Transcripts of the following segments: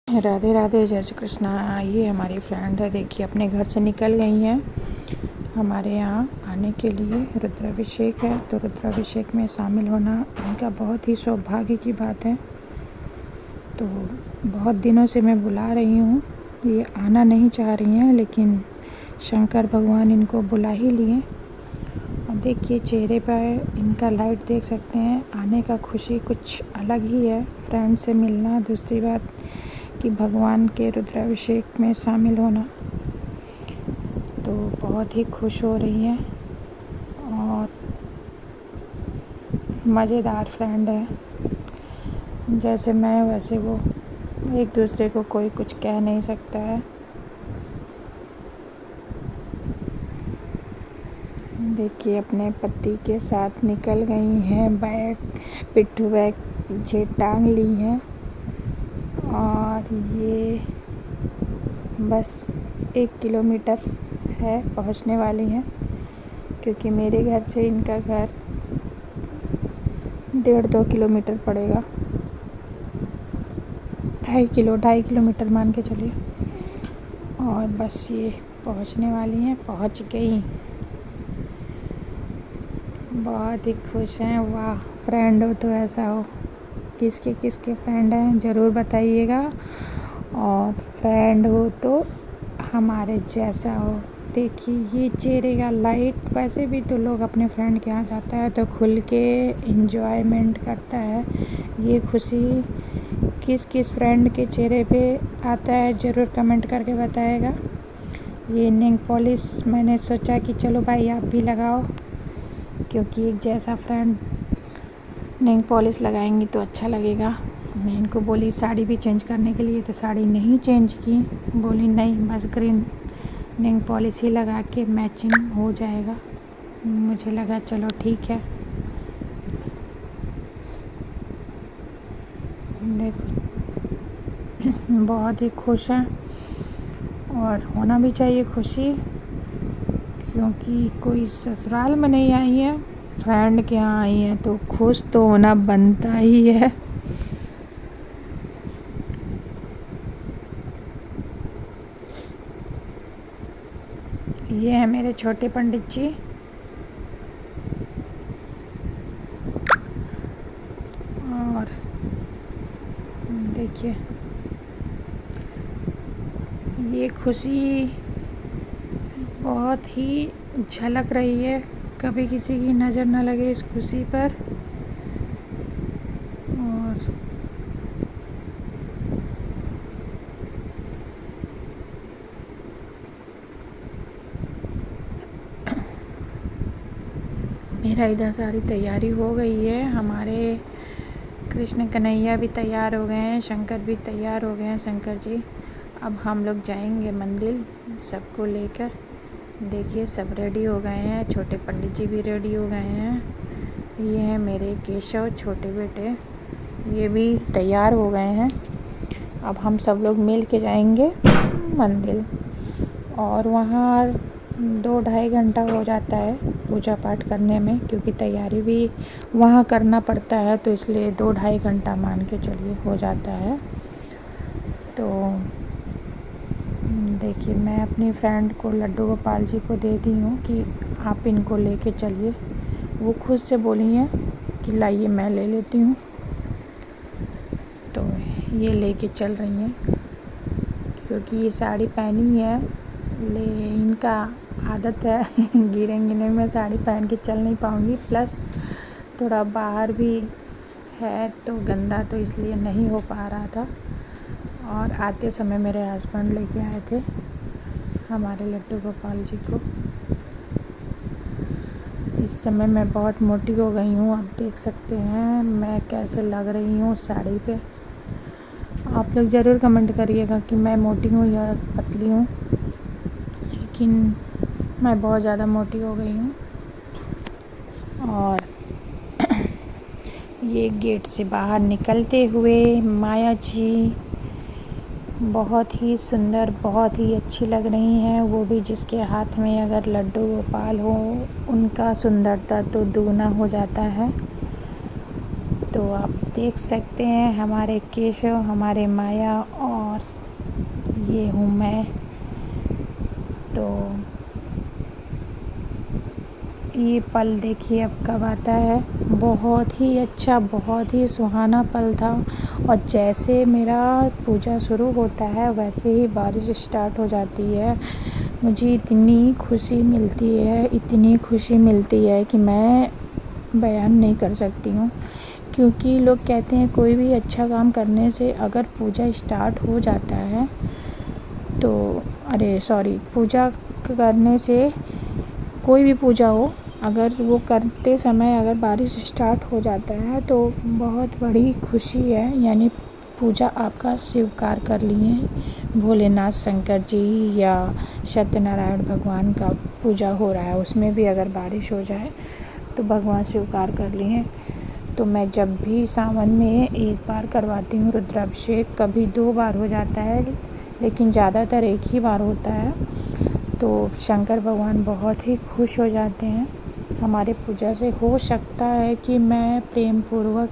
राधे राधे, जय श्री कृष्णा। ये हमारी फ्रेंड है, देखिए अपने घर से निकल गई हैं हमारे यहाँ आने के लिए। रुद्राभिषेक है तो रुद्राभिषेक में शामिल होना इनका बहुत ही सौभाग्य की बात है। तो बहुत दिनों से मैं बुला रही हूँ, ये आना नहीं चाह रही हैं, लेकिन शंकर भगवान इनको बुला ही लिए। और देखिए चेहरे पर इनका लाइट देख सकते हैं, आने का खुशी कुछ अलग ही है। फ्रेंड से मिलना, दूसरी बात कि भगवान के रुद्राभिषेक में शामिल होना, तो बहुत ही खुश हो रही हैं। और मज़ेदार फ्रेंड है, जैसे मैं वैसे वो, एक दूसरे को कोई कुछ कह नहीं सकता है। देखिए अपने पति के साथ निकल गई हैं, बैग पिट्ठू बैग पीछे टांग ली हैं। और ये बस 1 किलोमीटर है, पहुंचने वाली हैं, क्योंकि मेरे घर से इनका घर 1.5-2 किलोमीटर पड़ेगा। 2.5 किलोमीटर मान के चलिए। और बस ये पहुंचने वाली हैं, पहुंच गई। बहुत ही खुश हैं। वाह, फ्रेंड हो तो ऐसा हो। किसके किसके फ्रेंड हैं ज़रूर बताइएगा। और फ्रेंड हो तो हमारे जैसा हो। देखिए ये चेहरे का लाइट, वैसे भी तो लोग अपने फ्रेंड के यहाँ जाता है तो खुल के एंजॉयमेंट करता है। ये खुशी किस किस फ्रेंड के चेहरे पे आता है ज़रूर कमेंट करके बताएगा। ये नेल पॉलिश मैंने सोचा कि चलो भाई आप भी लगाओ, क्योंकि एक जैसा फ्रेंड नेल पॉलिश लगाएंगी तो अच्छा लगेगा। मैं इनको बोली साड़ी भी चेंज करने के लिए, तो साड़ी नहीं चेंज की, बोली नहीं बस ग्रीन नेल पॉलिश ही लगा के मैचिंग हो जाएगा। मुझे लगा चलो ठीक है। देखो बहुत ही खुश हैं, और होना भी चाहिए खुशी, क्योंकि कोई ससुराल में नहीं आई है, फ्रेंड के यहाँ आई है, तो खुश तो होना बनता ही है। ये है मेरे छोटे पंडित जी। और देखिए ये खुशी बहुत ही झलक रही है, कभी किसी की नज़र न लगे इस खुशी पर। और मेरा इधर सारी तैयारी हो गई है। हमारे कृष्ण कन्हैया भी तैयार हो गए हैं, शंकर भी तैयार हो गए हैं, शंकर जी। अब हम लोग जाएंगे मंदिर सबको लेकर। देखिए सब रेडी हो गए हैं, छोटे पंडित जी भी रेडी हो गए हैं। ये हैं मेरे केशव छोटे बेटे, ये भी तैयार हो गए हैं। अब हम सब लोग मिल के जाएंगे मंदिर, और वहाँ 2-2.5 घंटा हो जाता है पूजा पाठ करने में, क्योंकि तैयारी भी वहाँ करना पड़ता है, तो इसलिए 2-2.5 घंटा मान के चलिए हो जाता है। तो देखिए मैं अपनी फ्रेंड को, लड्डू गोपाल जी को दे दी हूँ कि आप इनको लेके चलिए। वो खुद से बोली हैं कि लाइए मैं ले लेती हूँ, तो ये लेके चल रही हैं। क्योंकि ये साड़ी पहनी है, ले इनका आदत है गिरेंगी नहीं, मैं साड़ी पहन के चल नहीं पाऊँगी, प्लस थोड़ा बाहर भी है तो गंदा, तो इसलिए नहीं हो पा रहा था। और आते समय मेरे हस्बैंड लेके आए थे हमारे लड्डू गोपाल जी को। इस समय मैं बहुत मोटी हो गई हूँ, आप देख सकते हैं मैं कैसे लग रही हूँ साड़ी पे। आप लोग ज़रूर कमेंट करिएगा कि मैं मोटी हूँ या पतली हूँ, लेकिन मैं बहुत ज़्यादा मोटी हो गई हूँ। और ये गेट से बाहर निकलते हुए माया जी बहुत ही सुंदर, बहुत ही अच्छी लग रही हैं। वो भी जिसके हाथ में अगर लड्डू गोपाल हो, उनका सुंदरता तो दुगना हो जाता है। तो आप देख सकते हैं हमारे केशव, हमारे माया और ये हूँ मैं। तो ये पल देखिए अब कब आता है। बहुत ही अच्छा, बहुत ही सुहाना पल था। और जैसे मेरा पूजा शुरू होता है वैसे ही बारिश स्टार्ट हो जाती है। मुझे इतनी खुशी मिलती है, इतनी खुशी मिलती है कि मैं बयान नहीं कर सकती हूँ। क्योंकि लोग कहते हैं कोई भी अच्छा काम करने से अगर पूजा स्टार्ट हो जाता है तो पूजा करने से, कोई भी पूजा हो, अगर वो करते समय अगर बारिश स्टार्ट हो जाता है तो बहुत बड़ी खुशी है। यानी पूजा आपका स्वीकार कर लिए। भोलेनाथ शंकर जी या सत्यनारायण भगवान का पूजा हो रहा है, उसमें भी अगर बारिश हो जाए तो भगवान स्वीकार कर लिए। तो मैं जब भी सावन में एक बार करवाती हूँ रुद्राभिषेक, कभी 2 बार हो जाता है लेकिन ज़्यादातर एक ही बार होता है। तो शंकर भगवान बहुत ही खुश हो जाते हैं हमारे पूजा से। हो सकता है कि मैं प्रेम पूर्वक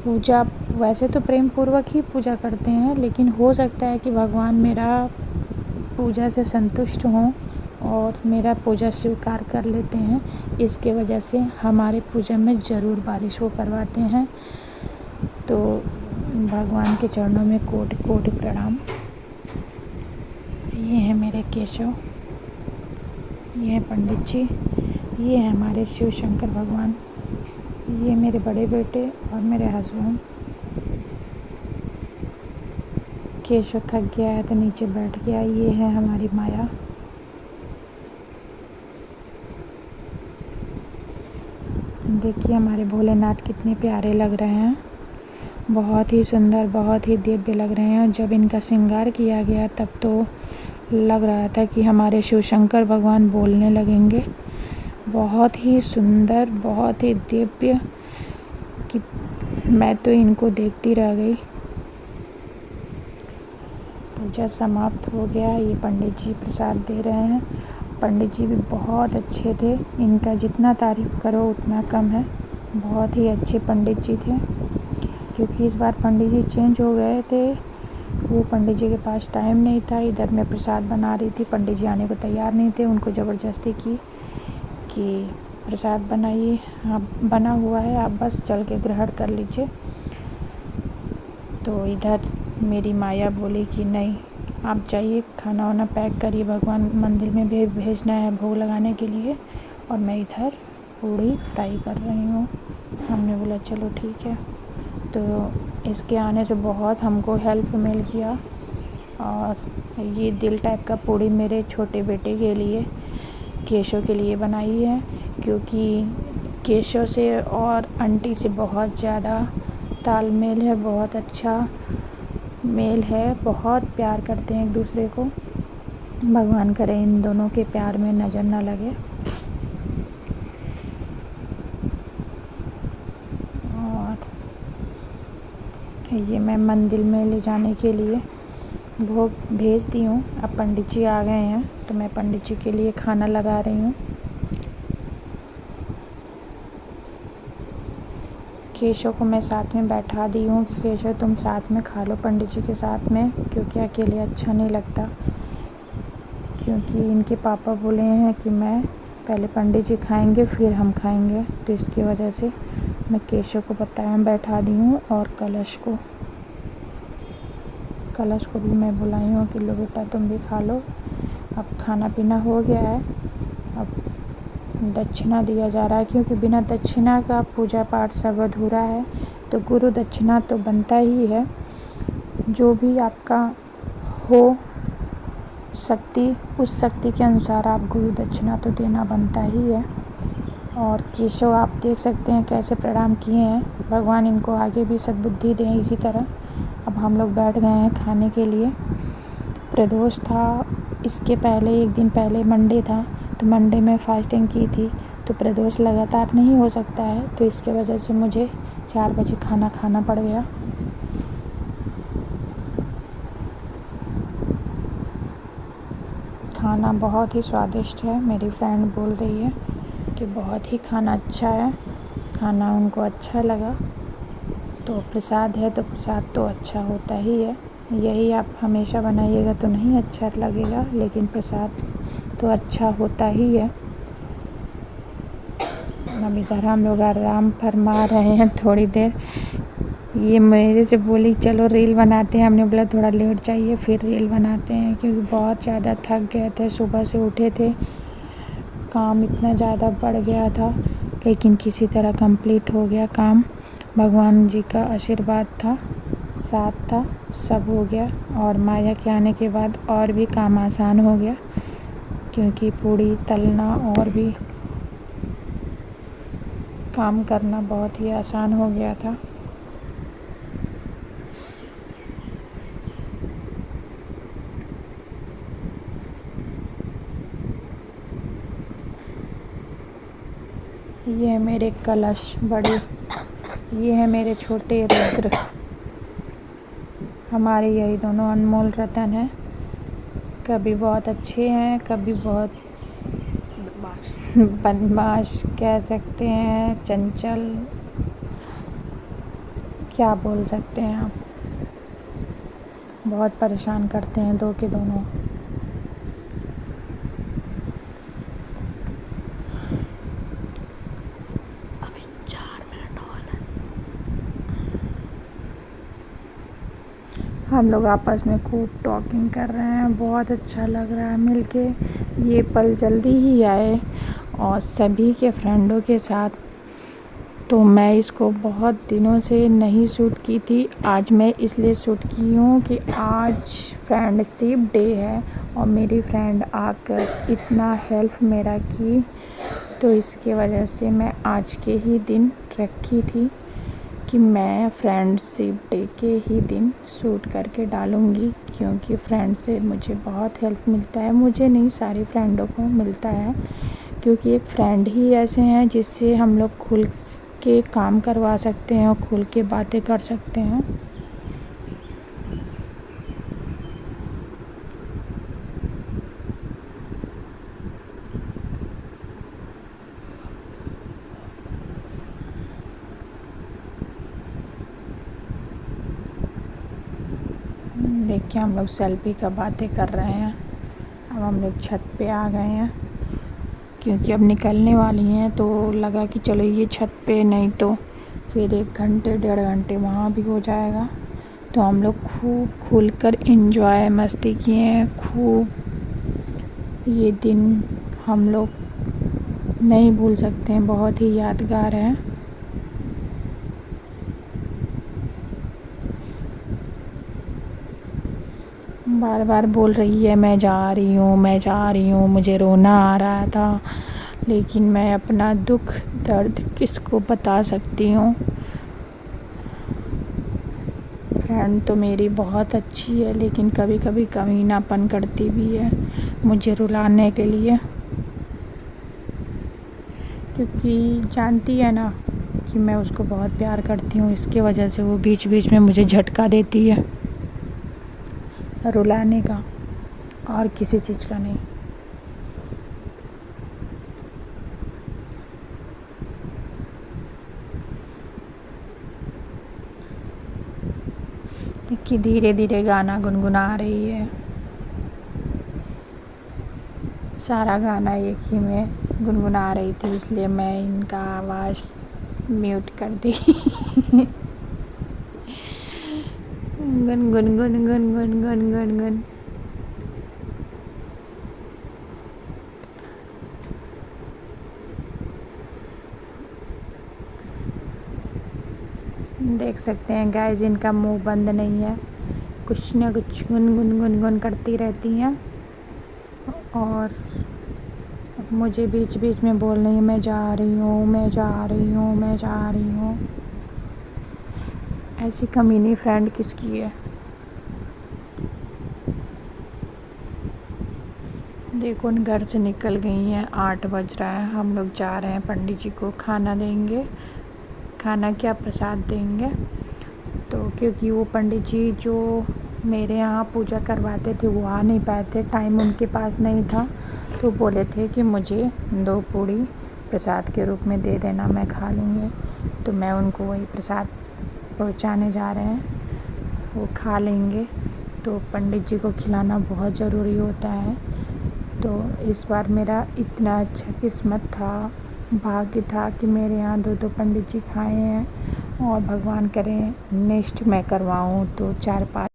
पूजा, वैसे तो प्रेम पूर्वक ही पूजा करते हैं, लेकिन हो सकता है कि भगवान मेरा पूजा से संतुष्ट हों और मेरा पूजा स्वीकार कर लेते हैं। इसके वजह से हमारे पूजा में ज़रूर बारिश वो करवाते हैं। तो भगवान के चरणों में कोटि कोटि प्रणाम। ये हैं मेरे केशव, ये हैं पंडित जी, ये हैं हमारे शिव शंकर भगवान, ये मेरे बड़े बेटे और मेरे हस्बैंड। केशव थक गया है तो नीचे बैठ गया। ये है हमारी माया। देखिए हमारे भोलेनाथ कितने प्यारे लग रहे हैं, बहुत ही सुंदर, बहुत ही दिव्य लग रहे हैं। जब इनका श्रृंगार किया गया तब तो लग रहा था कि हमारे शिव शंकर भगवान बोलने लगेंगे। बहुत ही सुंदर, बहुत ही दिव्य कि मैं तो इनको देखती रह गई। पूजा समाप्त हो गया। ये पंडित जी प्रसाद दे रहे हैं। पंडित जी भी बहुत अच्छे थे, इनका जितना तारीफ़ करो उतना कम है। बहुत ही अच्छे पंडित जी थे। क्योंकि इस बार पंडित जी चेंज हो गए थे, वो पंडित जी के पास टाइम नहीं था। इधर मैं प्रसाद बना रही थी, पंडित जी आने को तैयार नहीं थे। उनको ज़बरदस्ती की कि प्रसाद बनाइए, हाँ बना हुआ है, आप बस चल के ग्रहण कर लीजिए। तो इधर मेरी माया बोली कि नहीं, आप जाइए, खाना वाना पैक करिए, भगवान मंदिर में भेजना है भोग लगाने के लिए। और मैं इधर पूड़ी फ्राई कर रही हूँ। हमने बोला चलो ठीक है। तो इसके आने से बहुत हमको हेल्प मिल गया। और ये दिल टाइप का पूड़ी मेरे छोटे बेटे के लिए, केशव के लिए बनाई है। क्योंकि केशव से और आंटी से बहुत ज़्यादा तालमेल है, बहुत अच्छा मेल है, बहुत प्यार करते हैं एक दूसरे को। भगवान करे इन दोनों के प्यार में नज़र ना लगे। और ये मैं मंदिर में ले जाने के लिए भोग भेज दी हूँ। अब पंडित जी आ गए हैं तो मैं पंडित जी के लिए खाना लगा रही हूँ। केशव को मैं साथ में बैठा दी हूँ कि केशव तुम साथ में खा लो पंडित जी के साथ में, क्योंकि अकेले अच्छा नहीं लगता। क्योंकि इनके पापा बोले हैं कि मैं पहले पंडित जी खाएंगे फिर हम खाएंगे, तो इसकी वजह से मैं केशव को बैठा दी हूँ। और कलश को भी मैं बुलाई हूँ कि लो बेटा तुम भी खा लो। अब खाना पीना हो गया है, अब दक्षिणा दिया जा रहा है। क्योंकि बिना दक्षिणा का पूजा पाठ सब अधूरा है। तो गुरु दक्षिणा तो बनता ही है। जो भी आपका हो शक्ति, उस शक्ति के अनुसार आप गुरु दक्षिणा तो देना बनता ही है। और केशव आप देख सकते हैं कैसे प्रणाम किए हैं। भगवान इनको आगे भी सद्बुद्धि दें इसी तरह। अब हम लोग बैठ गए हैं खाने के लिए। प्रदोष था, इसके पहले एक दिन पहले मंडे था, तो मंडे में फास्टिंग की थी। तो प्रदोष लगातार नहीं हो सकता है, तो इसके वजह से मुझे 4 बजे खाना खाना पड़ गया। खाना बहुत ही स्वादिष्ट है। मेरी फ्रेंड बोल रही है कि बहुत ही खाना अच्छा है, खाना उनको अच्छा लगा। तो प्रसाद है तो प्रसाद तो अच्छा होता ही है। यही आप हमेशा बनाइएगा तो नहीं अच्छा लगेगा, लेकिन प्रसाद तो अच्छा होता ही है। अब इधर हम लोग आराम फरमा रहे हैं थोड़ी देर। ये मेरे से बोली चलो रील बनाते हैं, हमने बोला थोड़ा लेट चाहिए फिर रील बनाते हैं, क्योंकि बहुत ज़्यादा थक गए थे, सुबह से उठे थे, काम इतना ज़्यादा बढ़ गया था, लेकिन किसी तरह कंप्लीट हो गया काम। भगवान जी का आशीर्वाद था, साथ था, सब हो गया। और माया के आने के बाद और भी काम आसान हो गया, क्योंकि पूड़ी तलना और भी काम करना बहुत ही आसान हो गया था। ये है मेरे कलश बड़े, ये है मेरे छोटे रुद्र। हमारे यही दोनों अनमोल रतन हैं। कभी बहुत अच्छे हैं, कभी बहुत बदमाश कह सकते हैं, चंचल, क्या बोल सकते हैं आप। बहुत परेशान करते हैं दो के दोनों। अभी 4 मिनट और है। हम लोग आपस में खूब टॉकिंग कर रहे हैं, बहुत अच्छा लग रहा है मिलके। ये पल जल्दी ही आए और सभी के फ्रेंडों के साथ। तो मैं इसको बहुत दिनों से नहीं शूट की थी, आज मैं इसलिए शूट की हूँ कि आज फ्रेंडशिप डे है और मेरी फ्रेंड आकर इतना हेल्प मेरा की, तो इसके वजह से मैं आज के ही दिन रखी थी कि मैं फ्रेंडशिप डे के ही दिन शूट करके डालूँगी, क्योंकि फ्रेंड से मुझे बहुत हेल्प मिलता है। मुझे नहीं, सारी फ्रेंडों को मिलता है, क्योंकि एक फ्रेंड ही ऐसे हैं जिससे हम लोग खुल के काम करवा सकते हैं और खुल के बातें कर सकते हैं। देखिए हम लोग सेल्फी का बातें कर रहे हैं। अब हम लोग छत पे आ गए हैं, क्योंकि अब निकलने वाली हैं, तो लगा कि चलो ये छत पे, नहीं तो फिर 1 घंटे 1.5 घंटे वहाँ भी हो जाएगा। तो हम लोग खूब खुलकर एंजॉय मस्ती किए हैं खूब। ये दिन हम लोग नहीं भूल सकते हैं, बहुत ही यादगार है। बार बार बोल रही है मैं जा रही हूँ, मैं जा रही हूँ, मुझे रोना आ रहा था, लेकिन मैं अपना दुख दर्द किसको बता सकती हूँ। फ्रेंड तो मेरी बहुत अच्छी है, लेकिन कभी कभी कमीनापन करती भी है मुझे रुलाने के लिए, क्योंकि जानती है ना कि मैं उसको बहुत प्यार करती हूँ। इसके वजह से वो बीच बीच में मुझे झटका देती है, रुलाने का और किसी चीज़ का नहीं। कि धीरे धीरे गाना गुनगुना रही है, सारा गाना एक ही में गुनगुना रही थी, इसलिए मैं इनका आवाज़ म्यूट कर दी। गुन गुन गुन गुन गुन गुन गुन गुन। देख सकते हैं गाइस, इनका मुंह बंद नहीं है, कुछ न कुछ गुन गुन गुन करती रहती हैं और मुझे बीच बीच में बोल रही है मैं जा रही हूँ, मैं जा रही हूँ, मैं जा रही हूँ। ऐसी कमीनी फ्रेंड किसकी है। देखो घर से निकल गई हैं, 8 बज रहा है। हम लोग जा रहे हैं, पंडित जी को खाना देंगे, खाना क्या प्रसाद देंगे। तो क्योंकि वो पंडित जी जो मेरे यहाँ पूजा करवाते थे वो आ नहीं पाए थे, टाइम उनके पास नहीं था, तो बोले थे कि मुझे 2 पूड़ी प्रसाद के रूप में दे देना, मैं खा लूँगी। तो मैं उनको वही प्रसाद पहुंचाने जा रहे हैं, वो खा लेंगे। तो पंडित जी को खिलाना बहुत ज़रूरी होता है। तो इस बार मेरा इतना अच्छा किस्मत था, भाग्य था कि मेरे यहाँ 2 पंडित जी खाए हैं, और भगवान करे नेक्स्ट मैं करवाऊँ तो 4-5